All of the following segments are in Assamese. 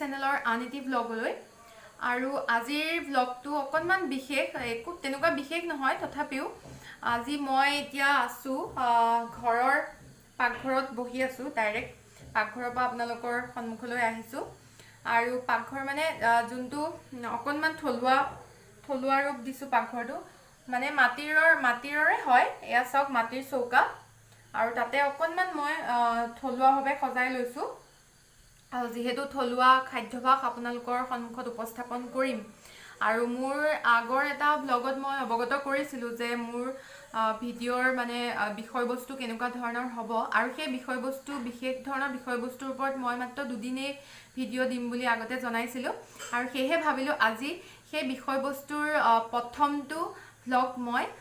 চেনেলৰ আন এটি ব্লগলৈ আৰু আজিৰ ব্লগটো অকনমান বিশেষ একো তেনেকুৱা বিশেষ নহয় তথাপিও আজি মই এতিয়া আছো ঘৰৰ পাকঘৰত বহি আছো ডাইৰেক্ট পাকঘৰৰ পৰা আপোনালোকৰ সন্মুখলৈ আহিছো আৰু পাকঘৰ মানে যোনটো অকনমান থলুৱা ৰূপ দিছো পাকঘৰটো মানে মাটিৰৰে হয় এয়া চাওক মাটিৰ চৌকা আৰু তাতে অকনমান মই থলুৱাভাৱে সজাই লৈছো আৰু যেহেতু থলুৱা খাদ্যভাস আপোনালোকৰ সন্মুখত উপস্থাপন কৰিম আৰু মোৰ আগৰ এটা ব্লগত মই অৱগত কৰিছিলো যে মোৰ ভিডিঅ'ৰ মানে বিষয়বস্তু কেনেকুৱা ধৰণৰ হ'ব আৰু সেই বিষয়বস্তু বিশেষ ধৰণৰ বিষয়বস্তুৰ ওপৰত মই মাত্ৰ দুদিনেই ভিডিঅ' দিম বুলি আগতে জনাইছিলো আৰু সেয়ে ভাবিলো আজি সেই বিষয়বস্তুৰ প্ৰথমটো ব্লগ মই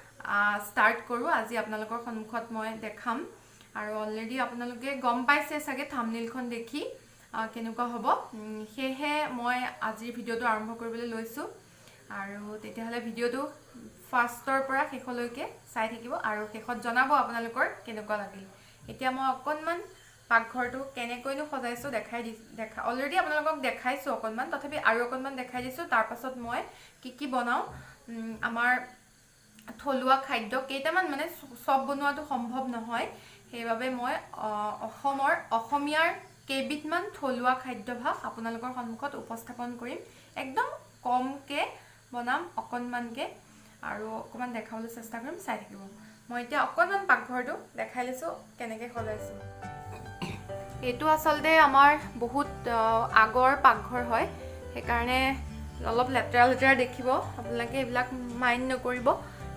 ষ্টাৰ্ট কৰো আজি আপোনালোকৰ সন্মুখত মই দেখাম আৰু অলৰেডি আপোনালোকে গম পাইছে চাগে থাম্বনেইলখন দেখি কেনেকুৱা হ'ব সেয়ে মই আজিৰ ভিডিঅ'টো আৰম্ভ কৰিবলৈ লৈছো আৰু তেতিয়াহলে ভিডিঅ'টো ফাৰ্ষ্টৰ পৰা শেষলৈকে চাই থাকিব আৰু শেষত জনাব আপোনালোকৰ কেনেকুৱা লাগিল এতিয়া মই অকনমান পাকঘৰটো কেনেকৈনো সজাইছো দেখা অলৰেডি আপোনালোকক দেখাইছো অকনমান তথাপি আৰু অকনমান দেখাই দিছো তাৰ পাছত মই কি বনাও আমাৰ থলুৱা খাদ্য কেইটামান মানে সব বনোৱাটো সম্ভৱ নহয় সেইবাবে মই অসমীয়াৰ কেইবিধমান থলুৱা খাদ্যভাস আপোনালোকৰ সন্মুখত উপস্থাপন কৰিম একদম কমকে বনাম অকনমানকে আৰু অকমান দেখাবলৈ চেষ্টা কৰিম চাই থাকিব মই এতিয়া অকনমান পাকঘৰটো দেখাই লৈছো কেনেকৈ সজাইছো এইটো আচলতে আমাৰ বহুত আগৰ পাকঘৰ হয় সেইকাৰণে অলপ লেতেৰা দেখিব আপোনালোকে এইবিলাক মাইণ্ড নকৰিব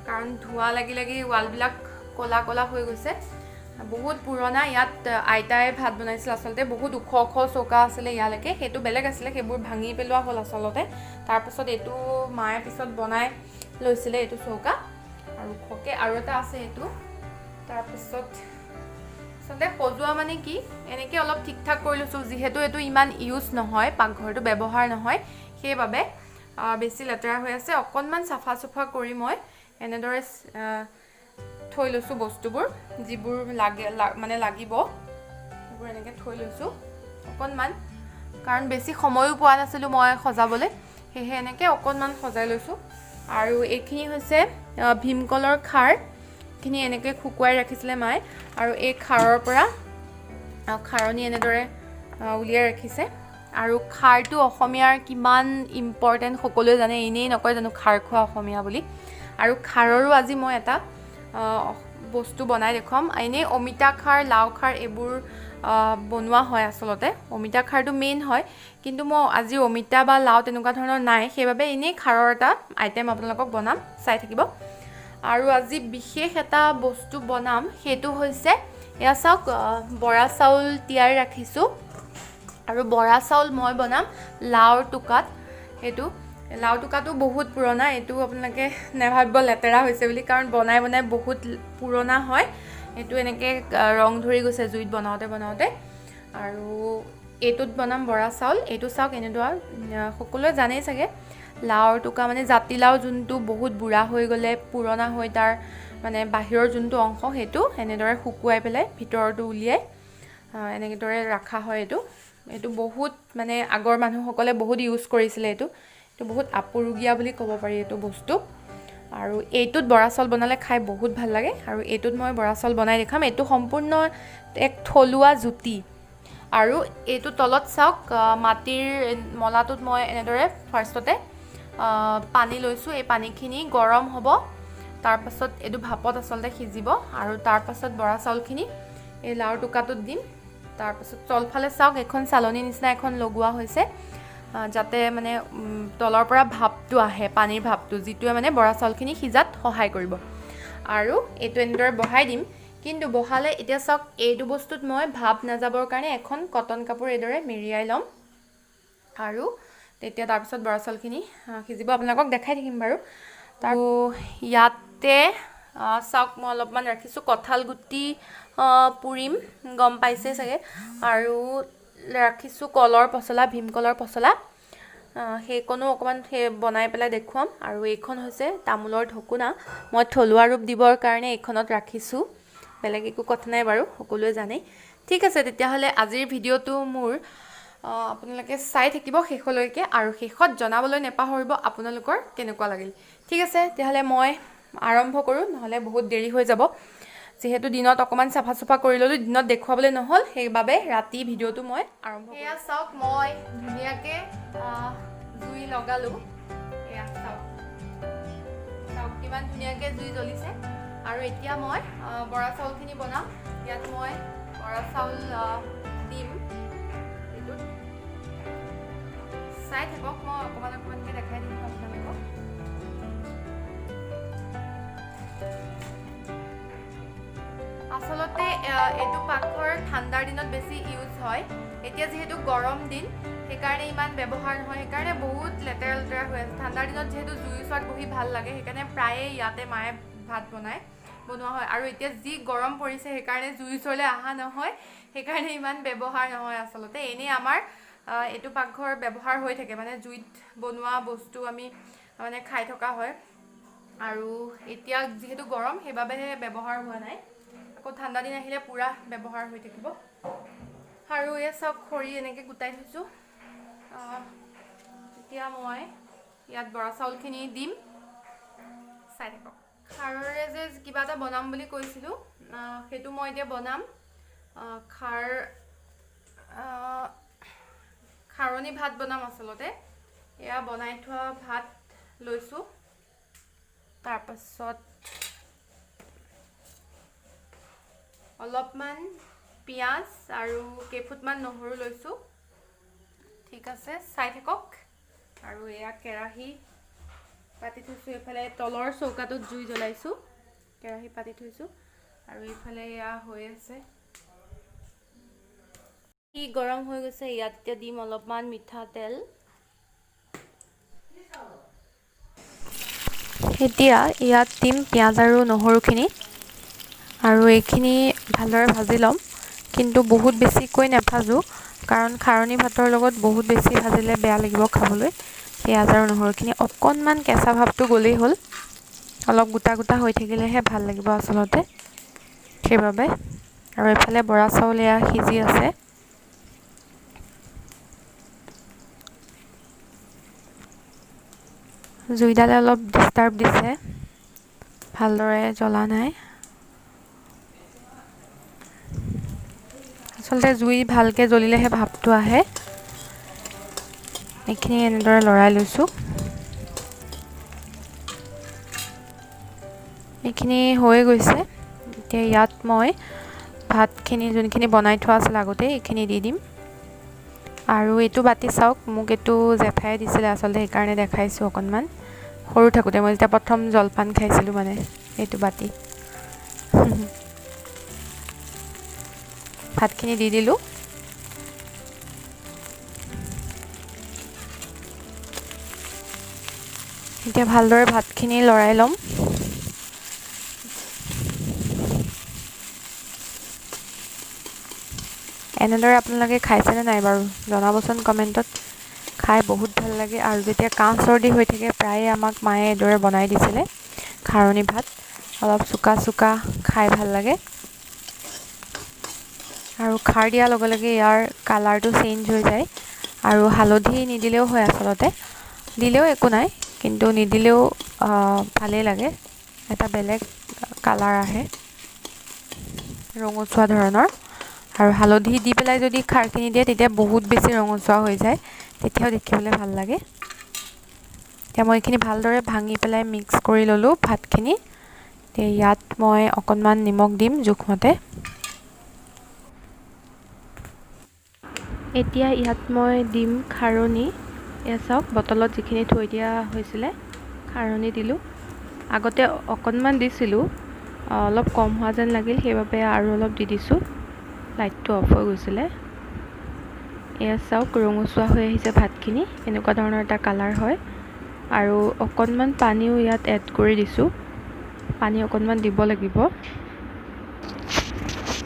কাৰণ ধোৱা লাগি ৱালবিলাক কলা হৈ গৈছে বহুত পুৰণা ইয়াত আইতাই ভাত বনাইছিল আচলতে বহুত ওখ চৌকা আছিলে ইয়ালৈকে সেইটো বেলেগ আছিলে সেইবোৰ ভাঙি পেলোৱা হ'ল আচলতে তাৰপাছত এইটো মায়ে পিছত বনাই লৈছিলে এইটো চৌকা আৰু ওখকে আৰু এটা আছে এইটো তাৰপিছত আচলতে সজোৱা মানে কি এনেকৈ অলপ ঠিক ঠাক কৰি লৈছোঁ যিহেতু এইটো ইমান ইউজ নহয় পাকঘৰটো ব্যৱহাৰ নহয় সেইবাবে বেছি লেতেৰা হৈ আছে অকনমান চাফা কৰি মই এনেদৰে থৈ লৈছো বস্তুবোৰ যিবোৰ মানে লাগিব সেইবোৰ এনেকৈ থৈ লৈছো অকনমান কাৰণ বেছি সময়ও পোৱা নাছিলো মই সজাবলৈ সেয়ে এনেকৈ অকনমান সজাই লৈছো আৰু এইখিনি হৈছে ভীমকলৰ খাৰ খিনি এনেকৈ শুকুৱাই ৰাখিছিলে মায়ে আৰু এই খাৰৰ পৰা খাৰণি এনেদৰে উলিয়াই ৰাখিছে আৰু খাৰটো অসমীয়াৰ কিমান ইম্পৰ্টেণ্ট সকলোৱে জানে এনেই নকয় জানো খাৰ খোৱা অসমীয়া বুলি আৰু খাৰৰো আজি মই এটা বস্তু বনাই দেখুৱাম এনেই অমিতা খাৰ লাও খাৰ এইবোৰ বনোৱা হয় আচলতে অমিতা খাৰটো মেইন হয় কিন্তু মই আজি অমিতা বা লাও তেনেকুৱা ধৰণৰ নাই সেইবাবে এনেই খাৰৰ এটা আইটেম আপোনালোকক বনাম চাই থাকিব আৰু আজি বিশেষ এটা বস্তু বনাম সেইটো হৈছে এয়া চাওক বৰা চাউল তিয়াই ৰাখিছোঁ আৰু বৰা চাউল মই বনাম লাওৰ টুকাত সেইটো লাও টুকাটো বহুত পুৰণা এইটো আপোনালোকে নেভাবিব লেতেৰা হৈছে বুলি কাৰণ বনাই বহুত পুৰণা হয় এইটো এনেকৈ ৰং ধৰি গৈছে জুইত বনাওঁতে আৰু এইটোত বনাম বৰা চাউল এইটো চাওক এনেদৰে সকলোৱে জানেই চাগে লাওৰ টুকা মানে জাতিলাও যোনটো বহুত বুঢ়া হৈ গ'লে পুৰণা হৈ তাৰ মানে বাহিৰৰ যোনটো অংশ সেইটো এনেদৰে শুকুৱাই পেলাই ভিতৰটো উলিয়াই এনেদৰে ৰখা হয় এইটো বহুত মানে আগৰ মানুহসকলে বহুত ইউজ কৰিছিলে এইটো বহুত আপুৰুগীয়া বুলি ক'ব পাৰি এইটো বস্তু আৰু এইটোত বৰা চাউল বনালে খাই বহুত ভাল লাগে আৰু এইটোত মই বৰা চাউল বনাই দেখাম এইটো সম্পূৰ্ণ এক থলুৱা জুতি আৰু এইটো তলত চাওক মাটিৰ মলাটোত মই এনেদৰে ফাৰ্ষ্টতে পানী লৈছোঁ এই পানীখিনি গৰম হ'ব তাৰপাছত এইটো ভাপত আচলতে সিজিব আৰু তাৰপাছত বৰা চাউলখিনি এই লাওৰ টুকাটোত দিম তাৰপাছত তলফালে চাওক এখন চালনী নিচিনা এখন লগোৱা হৈছে যাতে মানে তলৰ পৰা ভাপটো আহে পানীৰ ভাপটো যিটোৱে মানে বৰা চাউলখিনি সিজাত সহায় কৰিব আৰু এইটো এনেদৰে বহাই দিম কিন্তু বহালে এতিয়া চাওক এইটো বস্তুত মই ভাপ নাযাবৰ কাৰণে এখন কটন কাপোৰ এইদৰে মেৰিয়াই ল'ম আৰু তেতিয়া তাৰপিছত বৰা চাউলখিনি সিজিব আপোনালোকক দেখাই থাকিম বাৰু আৰু ইয়াতে চাওক মই অলপমান ৰাখিছোঁ কঁঠাল গুটি পুৰিম গম পাইছে চাগে আৰু ৰাখিছোঁ কলৰ পচলা ভীমকলৰ পচলা সেইকণো অকণমান বনাই পেলাই দেখুৱাম আৰু এইখন হৈছে তামোলৰ ঢকুনা মই থলুৱা ৰূপ দিবৰ কাৰণে এইখনত ৰাখিছোঁ বেলেগ একো কথা নাই বাৰু সকলোৱে জানে ঠিক আছে তেতিয়াহ'লে আজিৰ ভিডিঅ'টো মোৰ আপোনালোকে চাই থাকিব শেষলৈকে আৰু শেষত জনাবলৈ নেপাহৰিব আপোনালোকৰ কেনেকুৱা লাগিল ঠিক আছে তেতিয়াহ'লে মই আৰম্ভ কৰোঁ নহ'লে বহুত দেৰি হৈ যাব যেহেতু দিনত অকমান চাফা কৰি ললো দিনত দেখুৱাবলৈ নহল সেইবাবে ৰাতি ভিডিওটো মই আৰম্ভ কৰিম এয়া চাওক মই ধুনীয়াকৈ জুই লগালো এয়া চাওক কিমান ধুনীয়াকৈ জুই জ্বলিছে আৰু এতিয়া মই বৰা চাউলখিনি বনাম ইয়াত মই বৰা চাউল দিম এইটোত চাই থাকক মই অকণমানকৈ দেখাই দিম আপোনালোকক আচলতে এইটো পাকঘৰ ঠাণ্ডাৰ দিনত বেছি ইউজ হয় এতিয়া যেহেতু গৰম দিন সেইকাৰণে ইমান ব্যৱহাৰ নহয় সেইকাৰণে বহুত লেতেৰা হৈ আছে ঠাণ্ডাৰ দিনত যেহেতু জুইৰ ওচৰত বহি ভাল লাগে সেইকাৰণে প্ৰায়ে ইয়াতে মায়ে ভাত বনোৱা হয় আৰু এতিয়া যি গৰম পৰিছে সেইকাৰণে জুইৰ ওচৰলৈ অহা নহয় সেইকাৰণে ইমান ব্যৱহাৰ নহয় আচলতে এনেই আমাৰ এইটো পাকঘৰ ব্যৱহাৰ হৈ থাকে মানে জুইত বনোৱা বস্তু আমি মানে খাই থকা হয় আৰু এতিয়া যেহেতু গৰম সেইবাবেহে ব্যৱহাৰ হোৱা নাই আকৌ ঠাণ্ডা দিন আহিলে পুৰা ব্যৱহাৰ হৈ থাকিব আৰু এই সব খৰি এনেকৈ গোটাই থৈছোঁ এতিয়া মই ইয়াত বৰা চাউলখিনি দিম চাই থাকক খাৰৰে যে কিবা এটা বনাম বুলি কৈছিলোঁ সেইটো মই এতিয়া বনাম খাৰণী ভাত বনাম আচলতে এয়া বনাই থোৱা ভাত লৈছোঁ তাৰপাছত অলপমান পিঁয়াজ আৰু কেইফুটমান নহৰু লৈছোঁ ঠিক আছে চাই থাকক আৰু এয়া কেৰাহী পাতি থৈছোঁ এইফালে তলৰ চৌকাটোত জুই জ্বলাইছোঁ কেৰাহী পাতি থৈছোঁ আৰু এইফালে এয়া হৈ আছে গৰম হৈ গৈছে ইয়াত এতিয়া দিম অলপমান মিঠাতেল এতিয়া ইয়াত দিম পিঁয়াজ আৰু নহৰুখিনি আৰু এইখিনি ভালদৰে ভাজি ল'ম কিন্তু বহুত বেছিকৈ নাভাজোঁ কাৰণ খাৰণী ভাতৰ লগত বহুত বেছি ভাজিলে বেয়া লাগিব খাবলৈ পিঁয়াজ আৰু নহৰুখিনি অকণমান কেঁচা ভাৱটো গ'লেই হ'ল অলপ গোটা হৈ থাকিলেহে ভাল লাগিব আচলতে সেইবাবে আৰু এইফালে বৰা চাউল এয়া সিজি আছে জুইডালে অলপ ডিষ্টাৰ্ব দিছে ভালদৰে জ্বলা নাই আচলতে জুই ভালকৈ জ্বলিলেহে ভাপটো আহে এইখিনি এনেদৰে লৰাই লৈছোঁ এইখিনি হৈ গৈছে এতিয়া ইয়াত মই ভাতখিনি যোনখিনি বনাই থোৱা আছিল আগতে এইখিনি দি দিম আৰু এইটো বাতি চাওক মোক এইটো জেঠাই দিছিলে আচলতে সেইকাৰণে দেখাইছোঁ অকণমান সৰু থাকোঁতে মই যেতিয়া প্ৰথম জলপান খাইছিলোঁ মানে এইটো বাতি ভাতখিনি দি দিলোঁ এতিয়া ভালদৰে ভাতখিনি লৰাই ল'ম এনেদৰে আপোনালোকে খাইছেনে নাই বাৰু জনাবচোন কমেণ্টত খাই বহুত ভাল লাগে আৰু যেতিয়া কাহ চৰ্দি হৈ থাকে প্ৰায়ে আমাক মায়ে এইদৰে বনাই দিছিলে খাৰণী ভাত অলপ চোকা খাই ভাল লাগে আৰু খাৰ দিয়াৰ লগে লগে ইয়াৰ কালাৰটো চেঞ্জ হৈ যায় আৰু হালধি নিদিলেও হয় আচলতে দিলেও একো নাই কিন্তু নিদিলেও ভালেই লাগে এটা বেলেগ কালাৰ আহে ৰঙচুৱা ধৰণৰ আৰু হালধি দি পেলাই যদি খাৰখিনি দিয়ে তেতিয়া বহুত বেছি ৰঙচুৱা হৈ যায় তেতিয়াও দেখিবলৈ ভাল লাগে এতিয়া মই এইখিনি ভালদৰে ভাঙি পেলাই মিক্স কৰি ল'লোঁ ভাতখিনি ইয়াত মই অকণমান নিমখ দিম জোখমতে এতিয়া ইয়াত মই দিম খাৰণী এয়া চাওক বটলত যিখিনি থৈ দিয়া হৈছিলে খাৰণী দিলোঁ আগতে অকণমান দিছিলোঁ অলপ কম হোৱা যেন লাগিল সেইবাবে আৰু অলপ দি দিছোঁ লাইটটো অফ হৈ গৈছিলে এয়া চাওক ৰঙচুৱা হৈ আহিছে ভাতখিনি এনেকুৱা ধৰণৰ এটা কালাৰ হয় আৰু অকণমান পানীও ইয়াত এড কৰি দিছোঁ পানী অকণমান দিব লাগিব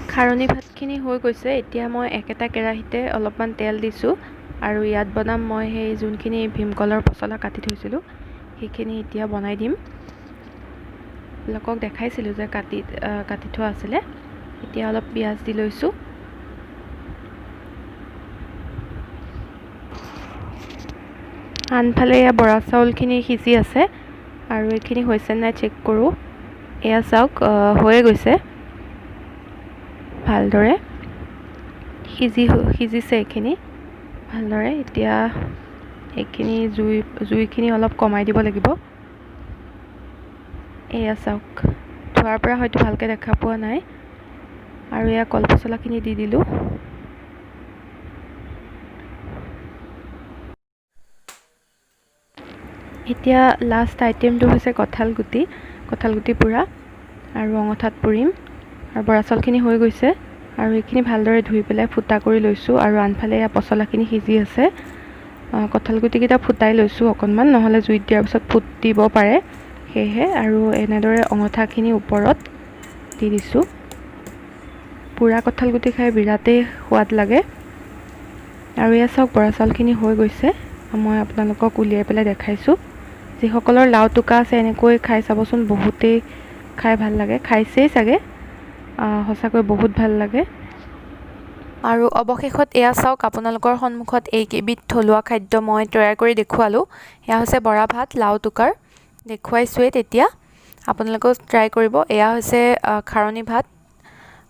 খাৰণী ভাতখিনি হৈ গৈছে এতিয়া মই একেটা কেৰাহীতে অলপমান তেল দিছোঁ আৰু ইয়াত বনাম মই সেই যোনখিনি ভীমকলৰ পচলা কাটি থৈছিলোঁ সেইখিনি এতিয়া বনাই দিম আপোনালোকক দেখাইছিলোঁ যে কাটি থোৱা আছিলে এতিয়া অলপ পিঁয়াজ দি লৈছোঁ আনফালে এয়া বৰা চাউলখিনি সিজি আছে আৰু এইখিনি হৈছে নাই চেক কৰোঁ। এয়া চাওক হৈয়ে গৈছে ভালদৰে সিজিছে এইখিনি ভালদৰে। এতিয়া এইখিনি জুইখিনি অলপ কমাই দিব লাগিব। এয়া চাওক ধোৱাৰ পৰা হয়তো ভালকৈ দেখা পোৱা নাই। আৰু এয়া কলপচলাখিনি দি দিলোঁ। এতিয়া লাষ্ট আইটেমটো হৈছে কঁঠাল গুটি পোৰা আৰু অঙঠাত পুৰিম। আৰু বৰা চাউলখিনি হৈ গৈছে আৰু এইখিনি ভালদৰে ধুই পেলাই ফুটা কৰি লৈছোঁ। আৰু আনফালে এয়া পচলাখিনি সিজি আছে। কঁঠাল গুটিকেইটা ফুটাই লৈছোঁ অকণমান, নহ'লে জুইত দিয়াৰ পিছত ফুট দিব পাৰে, সেয়েহে। আৰু এনেদৰে অঙঠাখিনি ওপৰত দি দিছোঁ। পোৰা কঁঠাল গুটি খাই বিৰাটেই সোৱাদ লাগে। আৰু এয়া চাওক বৰা চাউলখিনি হৈ গৈছে। মই আপোনালোকক উলিয়াই পেলাই দেখাইছোঁ। যিসকলৰ লাও টোকা আছে এনেকৈ খাই চাবচোন, বহুতেই খাই ভাল লাগে। খাইছেই চাগে, সঁচাকৈ বহুত ভাল লাগে। আৰু অৱশেষত এয়া চাওক আপোনালোকৰ সন্মুখত এইকেইবিধ থলুৱা খাদ্য মই তৈয়াৰ কৰি দেখুৱালোঁ। এয়া হৈছে বৰা ভাত লাও টোকাৰ, দেখুৱাইছোৱেই তেতিয়া, আপোনালোকেও ট্ৰাই কৰিব। এয়া হৈছে খাৰণী ভাত,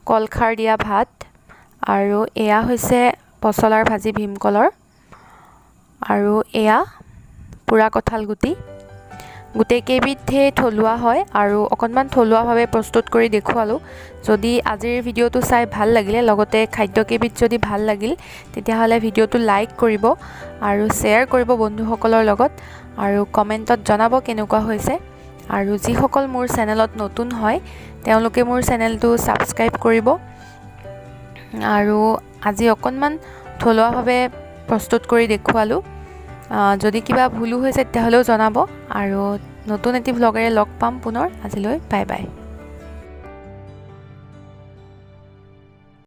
কলখাৰ দিয়া ভাত, আৰু এয়া হৈছে পচলাৰ ভাজি ভীমকলৰ, আৰু এয়া পোৰা কঁঠাল গুটি। গোটেইকেইবিধেই থলুৱা হয় আৰু অকণমান থলুৱাভাৱে প্ৰস্তুত কৰি দেখুৱালোঁ। যদি আজিৰ ভিডিঅ'টো চাই ভাল লাগিলে, লগতে খাদ্যকেইবিধ যদি ভাল লাগিল, তেতিয়াহ'লে ভিডিঅ'টো লাইক কৰিব আৰু শ্বেয়াৰ কৰিব বন্ধুসকলৰ লগত, আৰু কমেণ্টত জনাব কেনেকুৱা হৈছে। আৰু যিসকল মোৰ চেনেলত নতুন হয় তেওঁলোকে মোৰ চেনেলটো ছাবস্ক্ৰাইব কৰিব। আৰু আজি অকণমান থলুৱাভাৱে প্ৰস্তুত কৰি দেখুৱালোঁ। যদি কিবা ভুলো হৈছে তেতিয়াহ'লেও জনাব। আৰু নতুন এটি ভ্লগেৰে লগ পাম পুনৰ। আজিলৈ বাই বাই।